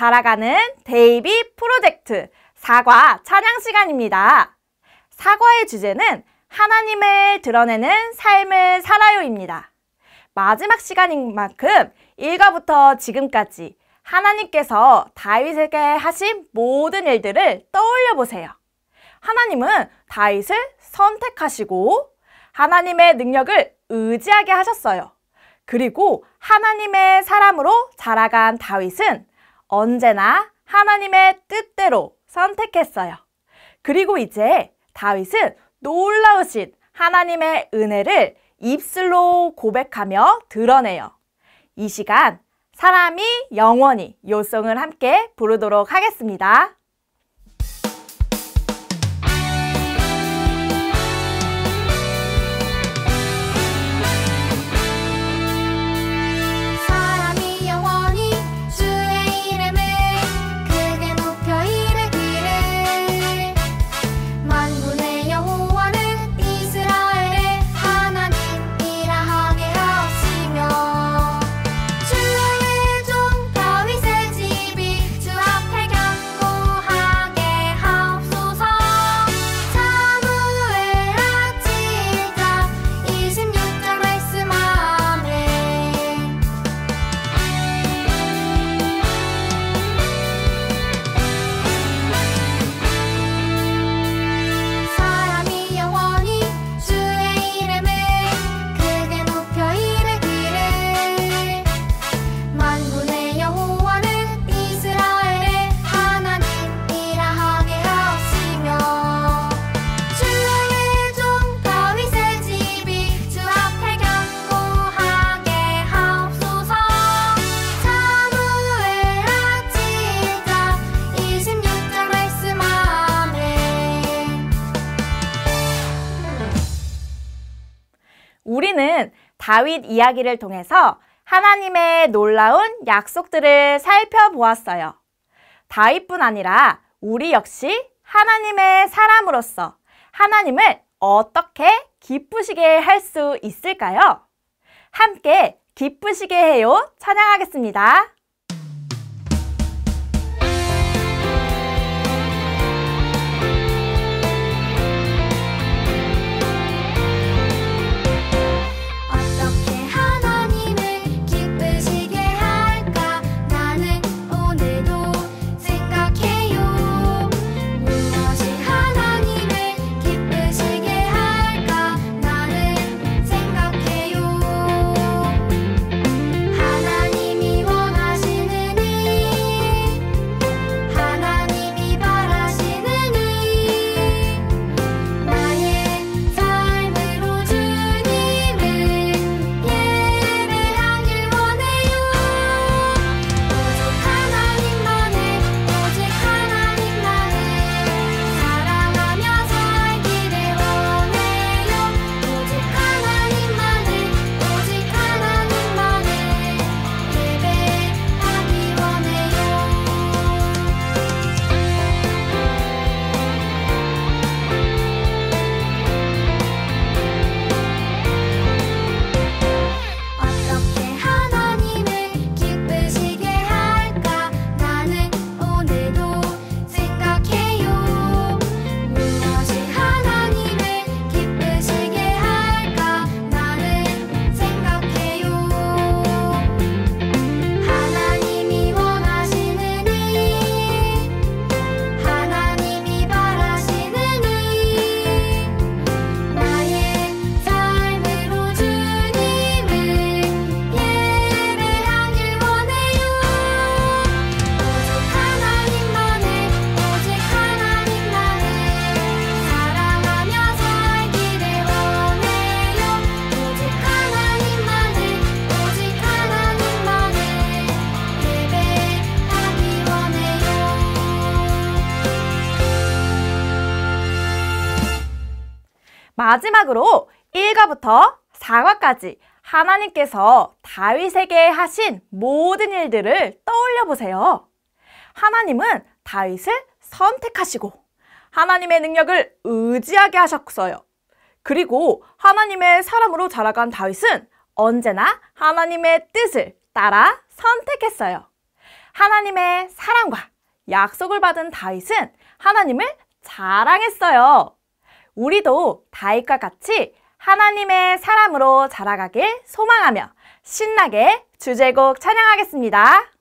자라가는 데이비 프로젝트 사과 찬양 시간입니다. 사과의 주제는 하나님을 드러내는 삶을 살아요입니다. 마지막 시간인 만큼 1과부터 지금까지 하나님께서 다윗에게 하신 모든 일들을 떠올려 보세요. 하나님은 다윗을 선택하시고 하나님의 능력을 의지하게 하셨어요. 그리고 하나님의 사람으로 자라간 다윗은 언제나 하나님의 뜻대로 선택했어요. 그리고 이제 다윗은 놀라우신 하나님의 은혜를 입술로 고백하며 드러내요. 이 시간 사람이 영원히 요송을 함께 부르도록 하겠습니다. 우리는 다윗 이야기를 통해서 하나님의 놀라운 약속들을 살펴보았어요. 다윗뿐 아니라 우리 역시 하나님의 사람으로서 하나님을 어떻게 기쁘시게 할 수 있을까요? 함께 기쁘시게 해요 찬양하겠습니다. 마지막으로 1과부터 4과까지 하나님께서 다윗에게 하신 모든 일들을 떠올려 보세요. 하나님은 다윗을 선택하시고 하나님의 능력을 의지하게 하셨어요. 그리고 하나님의 사람으로 자라간 다윗은 언제나 하나님의 뜻을 따라 선택했어요. 하나님의 사랑과 약속을 받은 다윗은 하나님을 자랑했어요. 우리도 다윗과 같이 하나님의 사람으로 자라가길 소망하며 신나게 주제곡 찬양하겠습니다.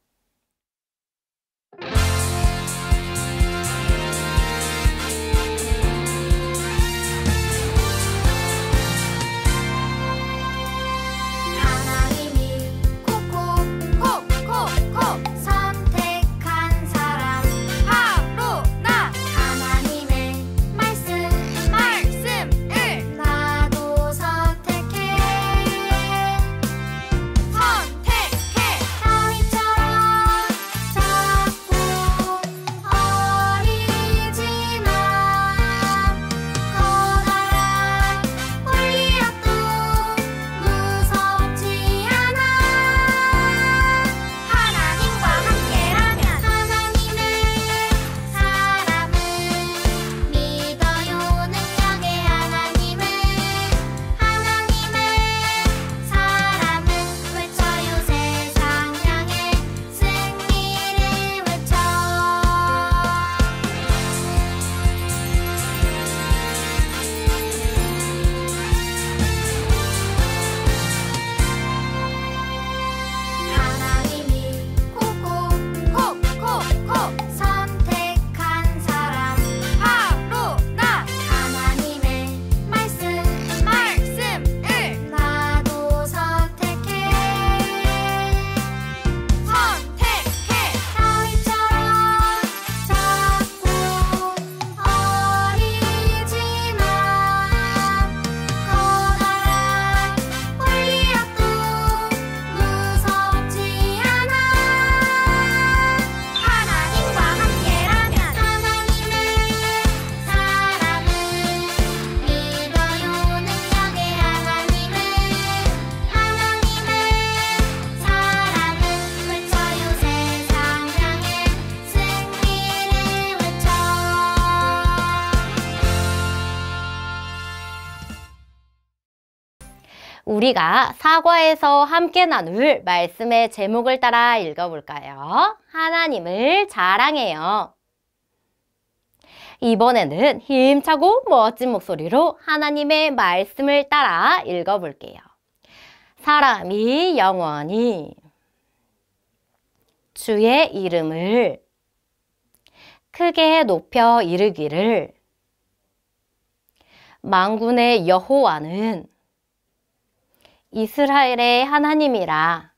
우리가 사과에서 함께 나눌 말씀의 제목을 따라 읽어볼까요? 하나님을 자랑해요. 이번에는 힘차고 멋진 목소리로 하나님의 말씀을 따라 읽어볼게요. 사람이 영원히 주의 이름을 크게 높여 이르기를 만군의 여호와는 이스라엘의 하나님이라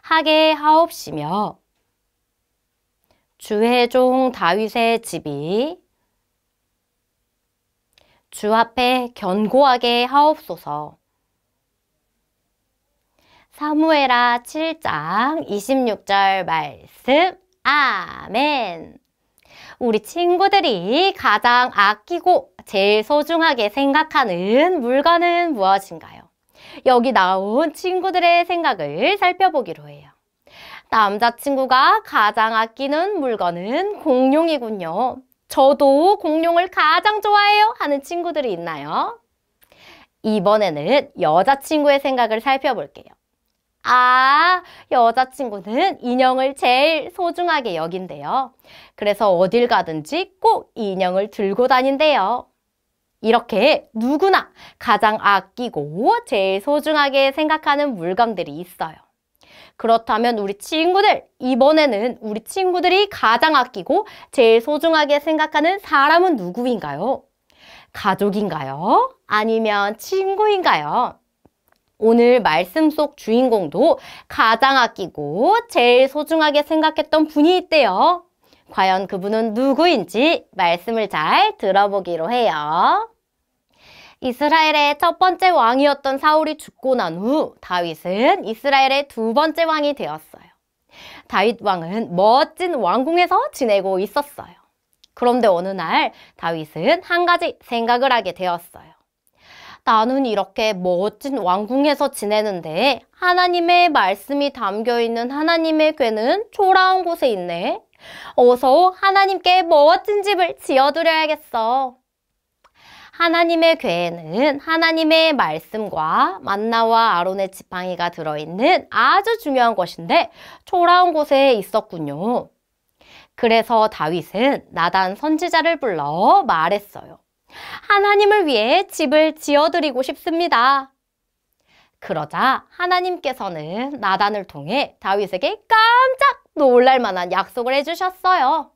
하게 하옵시며 주의 종 다윗의 집이 주 앞에 견고하게 하옵소서. 사무엘하 7장 26절 말씀. 아멘. 우리 친구들이 가장 아끼고 제일 소중하게 생각하는 물건은 무엇인가요? 여기 나온 친구들의 생각을 살펴보기로 해요. 남자친구가 가장 아끼는 물건은 공룡이군요. 저도 공룡을 가장 좋아해요 하는 친구들이 있나요? 이번에는 여자친구의 생각을 살펴볼게요. 여자친구는 인형을 제일 소중하게 여긴대요. 그래서 어딜 가든지 꼭 인형을 들고 다닌대요. 이렇게 누구나 가장 아끼고 제일 소중하게 생각하는 물건들이 있어요. 그렇다면 우리 친구들, 이번에는 우리 친구들이 가장 아끼고 제일 소중하게 생각하는 사람은 누구인가요? 가족인가요? 아니면 친구인가요? 오늘 말씀 속 주인공도 가장 아끼고 제일 소중하게 생각했던 분이 있대요. 과연 그분은 누구인지 말씀을 잘 들어보기로 해요. 이스라엘의 첫 번째 왕이었던 사울이 죽고 난 후 다윗은 이스라엘의 두 번째 왕이 되었어요. 다윗 왕은 멋진 왕궁에서 지내고 있었어요. 그런데 어느 날 다윗은 한 가지 생각을 하게 되었어요. 나는 이렇게 멋진 왕궁에서 지내는데 하나님의 말씀이 담겨있는 하나님의 궤는 초라한 곳에 있네. 어서 하나님께 멋진 집을 지어드려야겠어. 하나님의 궤에는 하나님의 말씀과 만나와 아론의 지팡이가 들어있는 아주 중요한 것인데 초라한 곳에 있었군요. 그래서 다윗은 나단 선지자를 불러 말했어요. 하나님을 위해 집을 지어드리고 싶습니다. 그러자 하나님께서는 나단을 통해 다윗에게 깜짝 놀랄 만한 약속을 해주셨어요.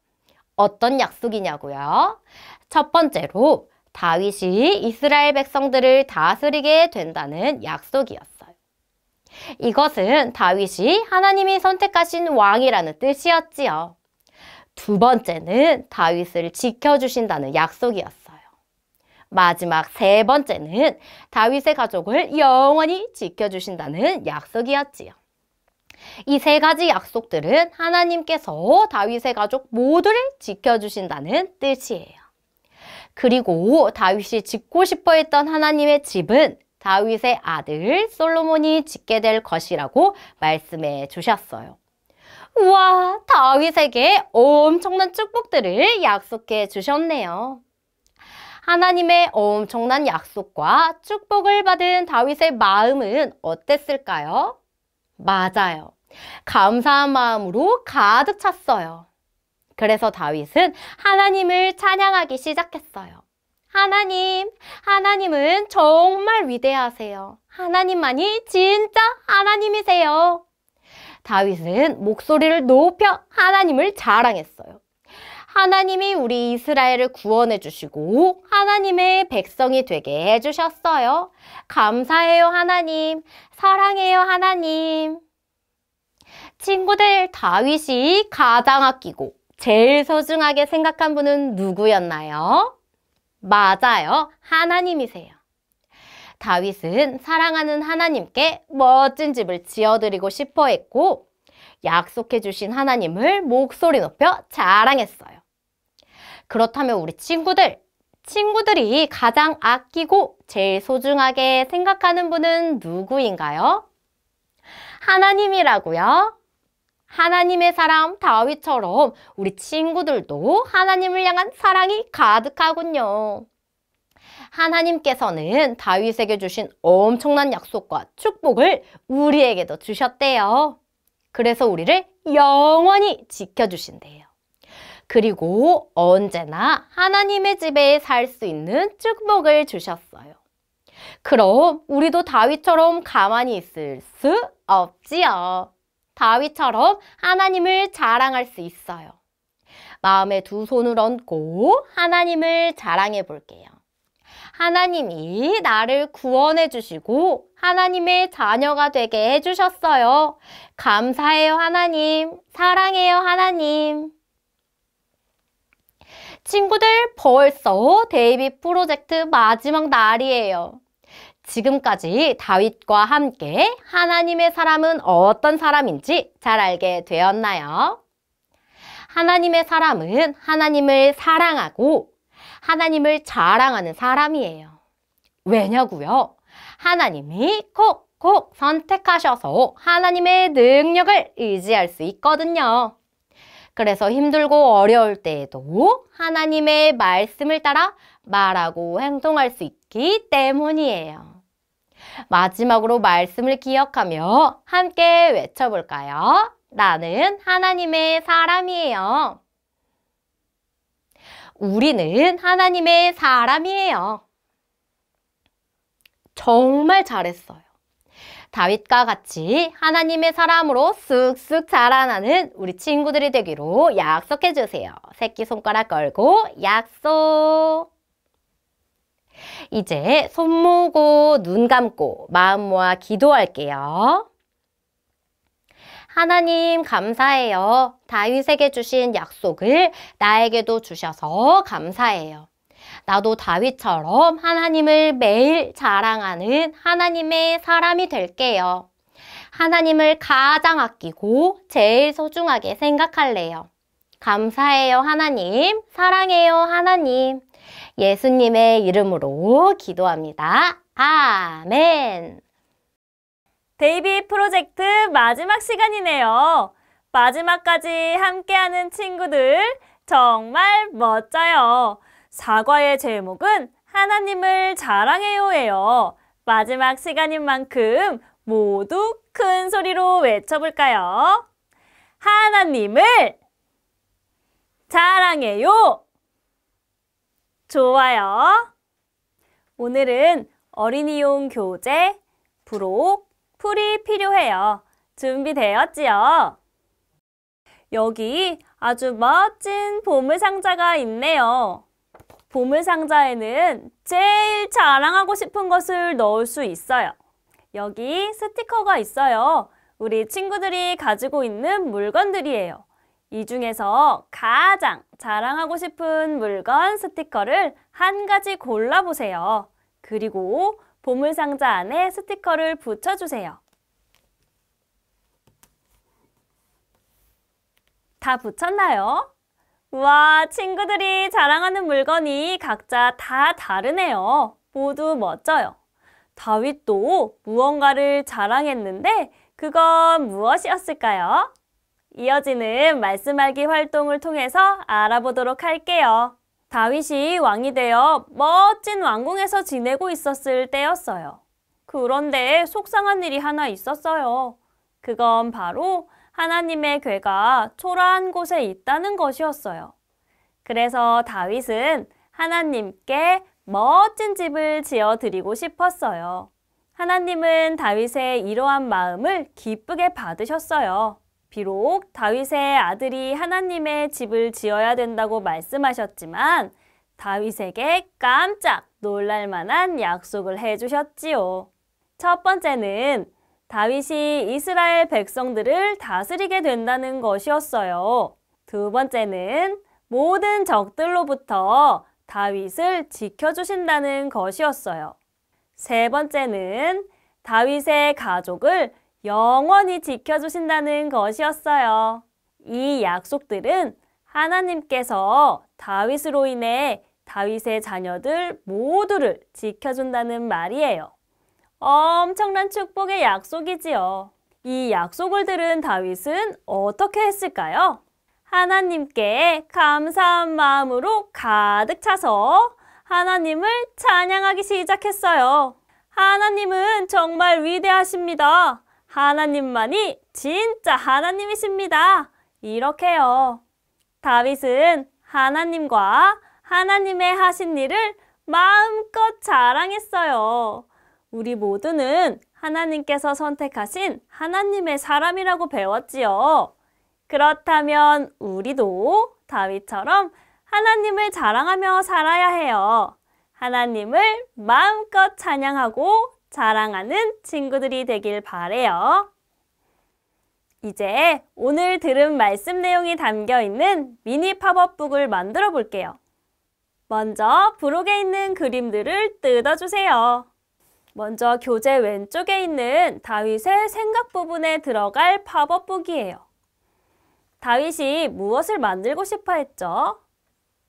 어떤 약속이냐고요? 첫 번째로 다윗이 이스라엘 백성들을 다스리게 된다는 약속이었어요. 이것은 다윗이 하나님이 선택하신 왕이라는 뜻이었지요. 두 번째는 다윗을 지켜주신다는 약속이었어요. 마지막 세 번째는 다윗의 가족을 영원히 지켜주신다는 약속이었지요. 이 세 가지 약속들은 하나님께서 다윗의 가족 모두를 지켜주신다는 뜻이에요. 그리고 다윗이 짓고 싶어 했던 하나님의 집은 다윗의 아들 솔로몬이 짓게 될 것이라고 말씀해 주셨어요. 우와, 다윗에게 엄청난 축복들을 약속해 주셨네요. 하나님의 엄청난 약속과 축복을 받은 다윗의 마음은 어땠을까요? 맞아요. 감사한 마음으로 가득 찼어요. 그래서 다윗은 하나님을 찬양하기 시작했어요. 하나님, 하나님은 정말 위대하세요. 하나님만이 진짜 하나님이세요. 다윗은 목소리를 높여 하나님을 자랑했어요. 하나님이 우리 이스라엘을 구원해 주시고 하나님의 백성이 되게 해주셨어요. 감사해요, 하나님. 사랑해요, 하나님. 친구들, 다윗이 가장 아끼고 제일 소중하게 생각한 분은 누구였나요? 맞아요. 하나님이세요. 다윗은 사랑하는 하나님께 멋진 집을 지어드리고 싶어 했고 약속해 주신 하나님을 목소리 높여 자랑했어요. 그렇다면 우리 친구들이 가장 아끼고 제일 소중하게 생각하는 분은 누구인가요? 하나님이라고요? 하나님의 사람 다윗처럼 우리 친구들도 하나님을 향한 사랑이 가득하군요. 하나님께서는 다윗에게 주신 엄청난 약속과 축복을 우리에게도 주셨대요. 그래서 우리를 영원히 지켜주신대요. 그리고 언제나 하나님의 집에 살 수 있는 축복을 주셨어요. 그럼 우리도 다윗처럼 가만히 있을 수 없지요. 다윗처럼 하나님을 자랑할 수 있어요. 마음에 두 손을 얹고 하나님을 자랑해 볼게요. 하나님이 나를 구원해 주시고 하나님의 자녀가 되게 해주셨어요. 감사해요, 하나님. 사랑해요, 하나님. 친구들, 벌써 데이빗 프로젝트 마지막 날이에요. 지금까지 다윗과 함께 하나님의 사람은 어떤 사람인지 잘 알게 되었나요? 하나님의 사람은 하나님을 사랑하고 하나님을 자랑하는 사람이에요. 왜냐고요? 하나님이 콕콕 선택하셔서 하나님의 능력을 의지할 수 있거든요. 그래서 힘들고 어려울 때에도 하나님의 말씀을 따라 말하고 행동할 수 있기 때문이에요. 마지막으로 말씀을 기억하며 함께 외쳐볼까요? 나는 하나님의 사람이에요. 우리는 하나님의 사람이에요. 정말 잘했어요. 다윗과 같이 하나님의 사람으로 쑥쑥 자라나는 우리 친구들이 되기로 약속해 주세요. 새끼손가락 걸고 약속. 이제 손 모으고 눈 감고 마음 모아 기도할게요. 하나님 감사해요. 다윗에게 주신 약속을 나에게도 주셔서 감사해요. 나도 다윗처럼 하나님을 매일 자랑하는 하나님의 사람이 될게요. 하나님을 가장 아끼고 제일 소중하게 생각할래요. 감사해요, 하나님. 사랑해요, 하나님. 예수님의 이름으로 기도합니다. 아멘. 데이빗 프로젝트 마지막 시간이네요. 마지막까지 함께하는 친구들 정말 멋져요. 사과의 제목은 하나님을 자랑해요예요. 마지막 시간인 만큼 모두 큰 소리로 외쳐볼까요? 하나님을 자랑해요. 좋아요. 오늘은 어린이용 교재, 부록, 풀이 필요해요. 준비되었지요? 여기 아주 멋진 보물상자가 있네요. 보물상자에는 제일 자랑하고 싶은 것을 넣을 수 있어요. 여기 스티커가 있어요. 우리 친구들이 가지고 있는 물건들이에요. 이 중에서 가장 자랑하고 싶은 물건 스티커를 한 가지 골라보세요. 그리고 보물상자 안에 스티커를 붙여주세요. 다 붙였나요? 우와, 친구들이 자랑하는 물건이 각자 다 다르네요. 모두 멋져요. 다윗도 무언가를 자랑했는데 그건 무엇이었을까요? 이어지는 말씀 알기 활동을 통해서 알아보도록 할게요. 다윗이 왕이 되어 멋진 왕궁에서 지내고 있었을 때였어요. 그런데 속상한 일이 하나 있었어요. 그건 바로 하나님의 궤가 초라한 곳에 있다는 것이었어요. 그래서 다윗은 하나님께 멋진 집을 지어드리고 싶었어요. 하나님은 다윗의 이러한 마음을 기쁘게 받으셨어요. 비록 다윗의 아들이 하나님의 집을 지어야 된다고 말씀하셨지만 다윗에게 깜짝 놀랄 만한 약속을 해주셨지요. 첫 번째는 다윗이 이스라엘 백성들을 다스리게 된다는 것이었어요. 두 번째는 모든 적들로부터 다윗을 지켜주신다는 것이었어요. 세 번째는 다윗의 가족을 영원히 지켜주신다는 것이었어요. 이 약속들은 하나님께서 다윗으로 인해 다윗의 자녀들 모두를 지켜준다는 말이에요. 엄청난 축복의 약속이지요. 이 약속을 들은 다윗은 어떻게 했을까요? 하나님께 감사한 마음으로 가득 차서 하나님을 찬양하기 시작했어요. 하나님은 정말 위대하십니다. 하나님만이 진짜 하나님이십니다. 이렇게요. 다윗은 하나님과 하나님의 하신 일을 마음껏 자랑했어요. 우리 모두는 하나님께서 선택하신 하나님의 사람이라고 배웠지요. 그렇다면 우리도 다윗처럼 하나님을 자랑하며 살아야 해요. 하나님을 마음껏 찬양하고 자랑하는 친구들이 되길 바래요. 이제 오늘 들은 말씀 내용이 담겨있는 미니 팝업북을 만들어 볼게요. 먼저 부록에 있는 그림들을 뜯어주세요. 먼저 교재 왼쪽에 있는 다윗의 생각 부분에 들어갈 팝업북이에요. 다윗이 무엇을 만들고 싶어 했죠?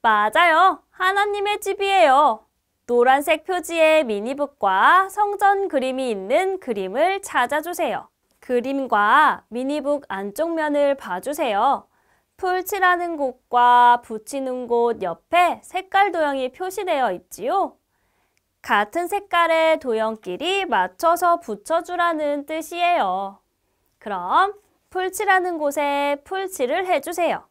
맞아요. 하나님의 집이에요. 노란색 표지의 미니북과 성전 그림이 있는 그림을 찾아주세요. 그림과 미니북 안쪽 면을 봐주세요. 풀칠하는 곳과 붙이는 곳 옆에 색깔 도형이 표시되어 있지요. 같은 색깔의 도형끼리 맞춰서 붙여주라는 뜻이에요. 그럼 풀칠하는 곳에 풀칠을 해주세요.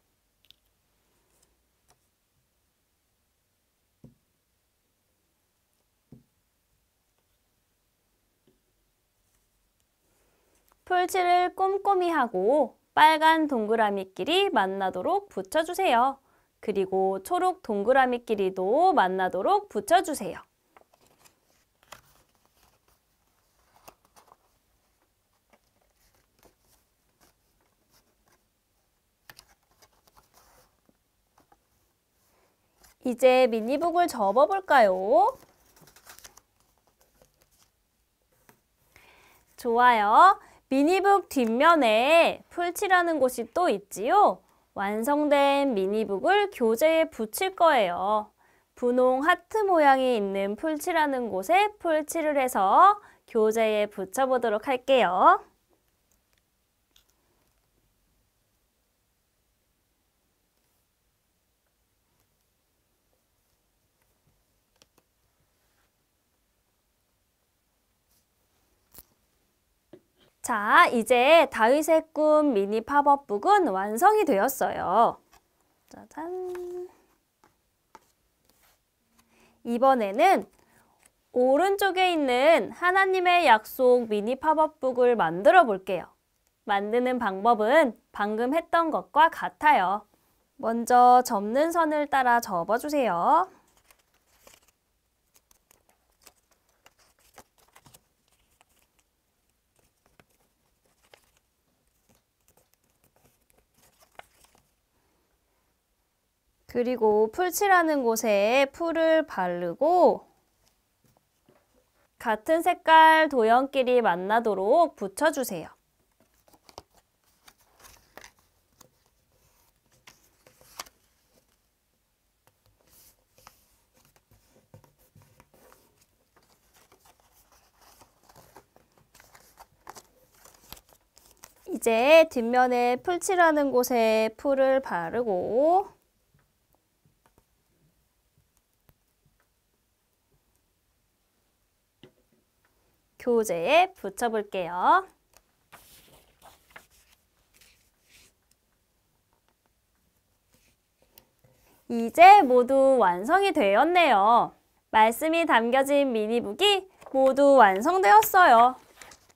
풀칠을 꼼꼼히 하고 빨간 동그라미끼리 만나도록 붙여주세요. 그리고 초록 동그라미끼리도 만나도록 붙여주세요. 이제 미니북을 접어볼까요? 좋아요. 미니북 뒷면에 풀칠하는 곳이 또 있지요? 완성된 미니북을 교재에 붙일 거예요. 분홍 하트 모양이 있는 풀칠하는 곳에 풀칠을 해서 교재에 붙여보도록 할게요. 자, 이제 다윗의 꿈 미니 팝업북은 완성이 되었어요. 짜잔. 이번에는 오른쪽에 있는 하나님의 약속 미니 팝업북을 만들어 볼게요. 만드는 방법은 방금 했던 것과 같아요. 먼저 접는 선을 따라 접어주세요. 그리고 풀칠하는 곳에 풀을 바르고 같은 색깔 도형끼리 만나도록 붙여주세요. 이제 뒷면에 풀칠하는 곳에 풀을 바르고 교재에 붙여볼게요. 이제 모두 완성이 되었네요. 말씀이 담겨진 미니북이 모두 완성되었어요.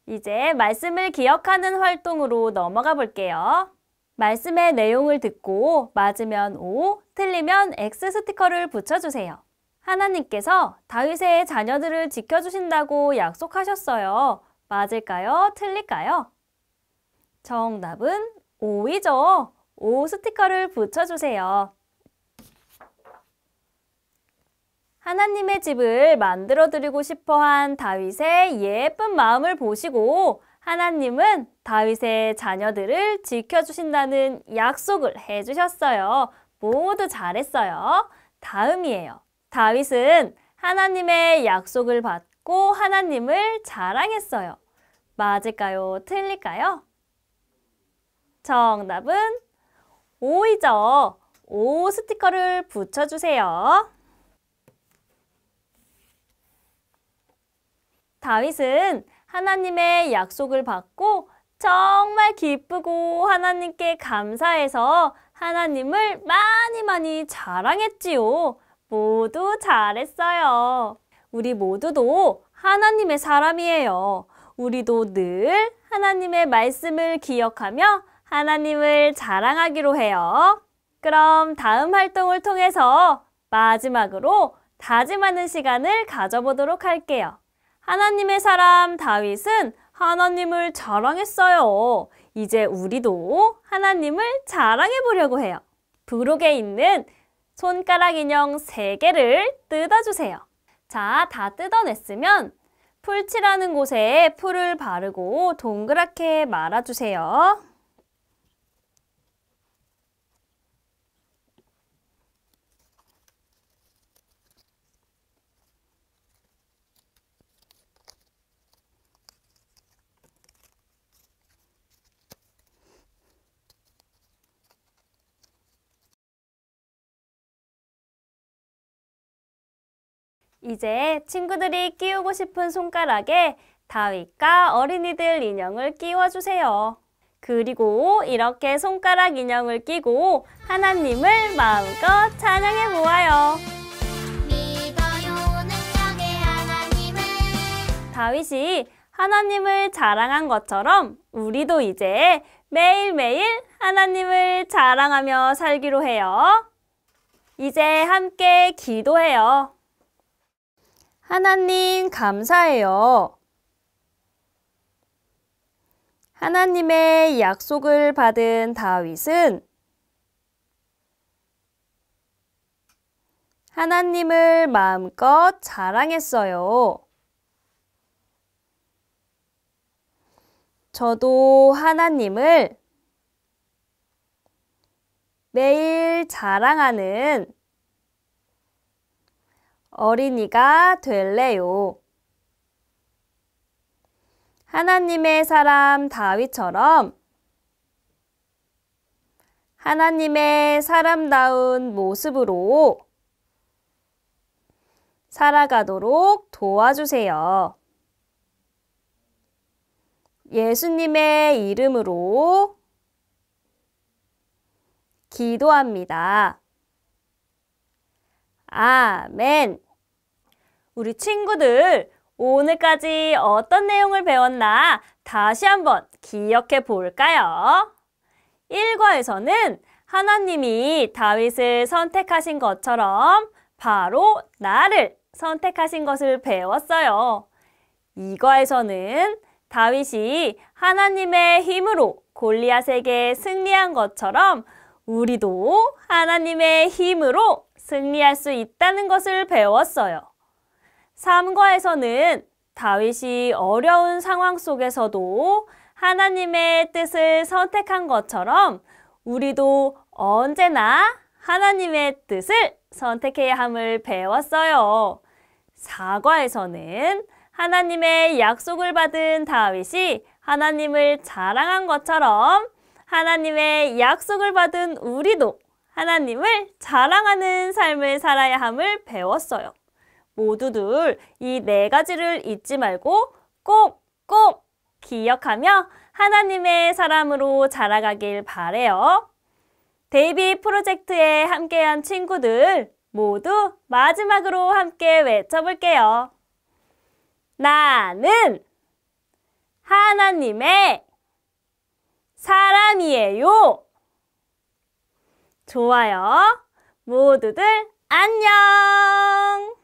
이제 말씀을 기억하는 활동으로 넘어가 볼게요. 말씀의 내용을 듣고 맞으면 O, 틀리면 X 스티커를 붙여주세요. 하나님께서 다윗의 자녀들을 지켜주신다고 약속하셨어요. 맞을까요? 틀릴까요? 정답은 O이죠. O 스티커를 붙여주세요. 하나님의 집을 만들어드리고 싶어한 다윗의 예쁜 마음을 보시고 하나님은 다윗의 자녀들을 지켜주신다는 약속을 해주셨어요. 모두 잘했어요. 다음이에요. 다윗은 하나님의 약속을 받고 하나님을 자랑했어요. 맞을까요? 틀릴까요? 정답은 O이죠. O 스티커를 붙여주세요. 다윗은 하나님의 약속을 받고 정말 기쁘고 하나님께 감사해서 하나님을 많이 자랑했지요. 모두 잘했어요. 우리 모두도 하나님의 사람이에요. 우리도 늘 하나님의 말씀을 기억하며 하나님을 자랑하기로 해요. 그럼 다음 활동을 통해서 마지막으로 다짐하는 시간을 가져보도록 할게요. 하나님의 사람 다윗은 하나님을 자랑했어요. 이제 우리도 하나님을 자랑해 보려고 해요. 부록에 있는 손가락 인형 3개를 뜯어주세요. 자, 다 뜯어냈으면 풀칠하는 곳에 풀을 바르고 동그랗게 말아주세요. 이제 친구들이 끼우고 싶은 손가락에 다윗과 어린이들 인형을 끼워주세요. 그리고 이렇게 손가락 인형을 끼고 하나님을 마음껏 찬양해 보아요. 믿어요 능력의 하나님을. 다윗이 하나님을 자랑한 것처럼 우리도 이제 매일매일 하나님을 자랑하며 살기로 해요. 이제 함께 기도해요. 하나님 감사해요. 하나님의 약속을 받은 다윗은 하나님을 마음껏 자랑했어요. 저도 하나님을 매일 자랑하는 어린이가 될래요. 하나님의 사람 다윗처럼 하나님의 사람다운 모습으로 살아가도록 도와주세요. 예수님의 이름으로 기도합니다. 아멘. 우리 친구들, 오늘까지 어떤 내용을 배웠나 다시 한번 기억해 볼까요? 1과에서는 하나님이 다윗을 선택하신 것처럼 바로 나를 선택하신 것을 배웠어요. 2과에서는 다윗이 하나님의 힘으로 골리앗에게 승리한 것처럼 우리도 하나님의 힘으로 승리할 수 있다는 것을 배웠어요. 3과에서는 다윗이 어려운 상황 속에서도 하나님의 뜻을 선택한 것처럼 우리도 언제나 하나님의 뜻을 선택해야 함을 배웠어요. 4과에서는 하나님의 약속을 받은 다윗이 하나님을 자랑한 것처럼 하나님의 약속을 받은 우리도 하나님을 자랑하는 삶을 살아야 함을 배웠어요. 모두들 이 4가지를 잊지 말고 꼭꼭 기억하며 하나님의 사람으로 자라가길 바래요. 데이비 프로젝트에 함께한 친구들 모두 마지막으로 함께 외쳐볼게요. 나는 하나님의 사람이에요. 좋아요. 모두들 안녕!